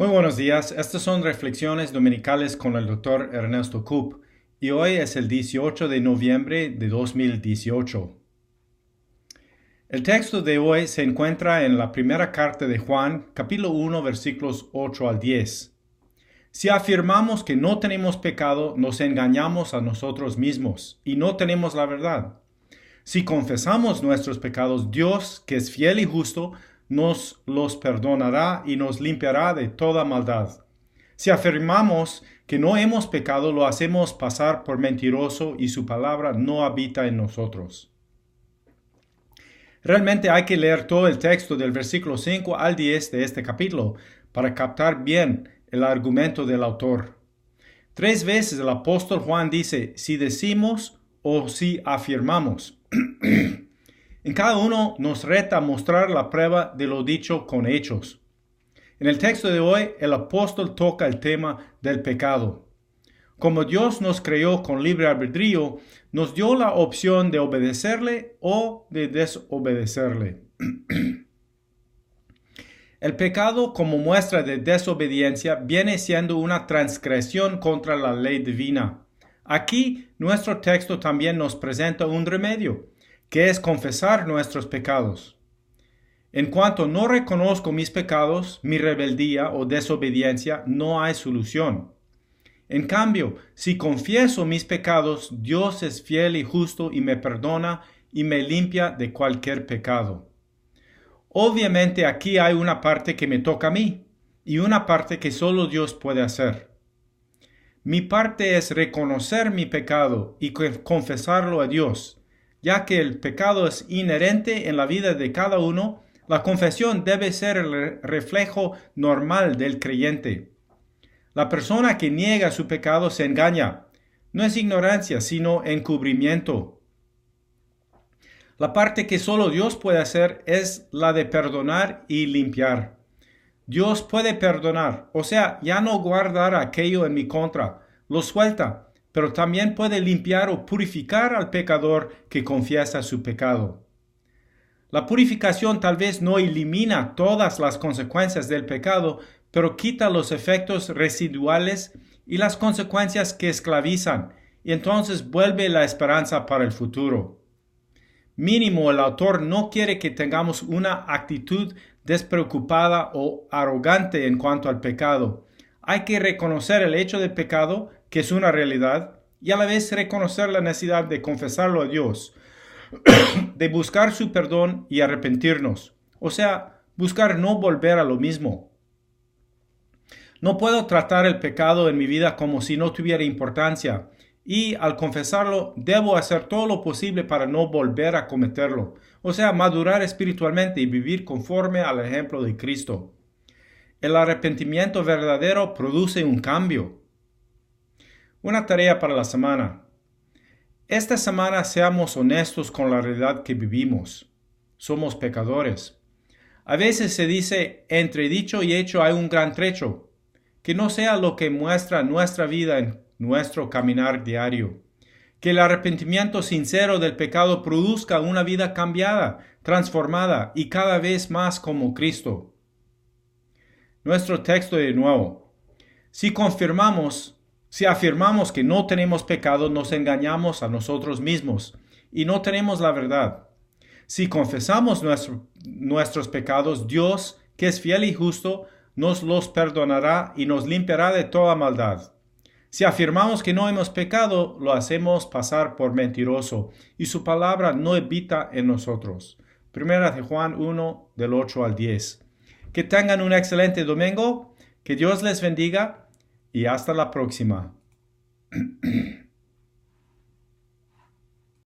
Muy buenos días, estas son reflexiones dominicales con el Dr. Ernesto Coop y hoy es el 18 de noviembre de 2018. El texto de hoy se encuentra en la primera carta de Juan, capítulo 1, versículos 8 al 10. Si afirmamos que no tenemos pecado, nos engañamos a nosotros mismos y no tenemos la verdad. Si confesamos nuestros pecados, Dios, que es fiel y justo, nos los perdonará y nos limpiará de toda maldad. Si afirmamos que no hemos pecado, lo hacemos pasar por mentiroso y su palabra no habita en nosotros. Realmente hay que leer todo el texto del versículo 5 al 10 de este capítulo para captar bien el argumento del autor. 3 veces el apóstol Juan dice si decimos o si afirmamos. En cada uno nos reta a mostrar la prueba de lo dicho con hechos. En el texto de hoy, el apóstol toca el tema del pecado. Como Dios nos creó con libre albedrío, nos dio la opción de obedecerle o de desobedecerle. El pecado, como muestra de desobediencia, viene siendo una transgresión contra la ley divina. Aquí, nuestro texto también nos presenta un remedio, que es confesar nuestros pecados. En cuanto no reconozco mis pecados, mi rebeldía o desobediencia, no hay solución. En cambio, si confieso mis pecados, Dios es fiel y justo y me perdona y me limpia de cualquier pecado. Obviamente aquí hay una parte que me toca a mí y una parte que solo Dios puede hacer. Mi parte es reconocer mi pecado y confesarlo a Dios. Ya que el pecado es inherente en la vida de cada uno, la confesión debe ser el reflejo normal del creyente. La persona que niega su pecado se engaña. No es ignorancia, sino encubrimiento. La parte que solo Dios puede hacer es la de perdonar y limpiar. Dios puede perdonar, o sea, ya no guardar aquello en mi contra, lo suelta, pero también puede limpiar o purificar al pecador que confiesa su pecado. La purificación tal vez no elimina todas las consecuencias del pecado, pero quita los efectos residuales y las consecuencias que esclavizan, y entonces vuelve la esperanza para el futuro. Mínimo, el autor no quiere que tengamos una actitud despreocupada o arrogante en cuanto al pecado. Hay que reconocer el hecho del pecado, que es una realidad, y a la vez reconocer la necesidad de confesarlo a Dios, de buscar su perdón y arrepentirnos, o sea, buscar no volver a lo mismo. No puedo tratar el pecado en mi vida como si no tuviera importancia, y al confesarlo debo hacer todo lo posible para no volver a cometerlo, o sea, madurar espiritualmente y vivir conforme al ejemplo de Cristo. El arrepentimiento verdadero produce un cambio. Una tarea para la semana. Esta semana seamos honestos con la realidad que vivimos. Somos pecadores. A veces se dice, entre dicho y hecho hay un gran trecho, que no sea lo que muestra nuestra vida en nuestro caminar diario. Que el arrepentimiento sincero del pecado produzca una vida cambiada, transformada y cada vez más como Cristo. Nuestro texto de nuevo. Si afirmamos que no tenemos pecado, nos engañamos a nosotros mismos y no tenemos la verdad. Si confesamos nuestros pecados, Dios, que es fiel y justo, nos los perdonará y nos limpiará de toda maldad. Si afirmamos que no hemos pecado, lo hacemos pasar por mentiroso y su palabra no habita en nosotros. Primera de Juan 1, del 8 al 10. Que tengan un excelente domingo, que Dios les bendiga y hasta la próxima.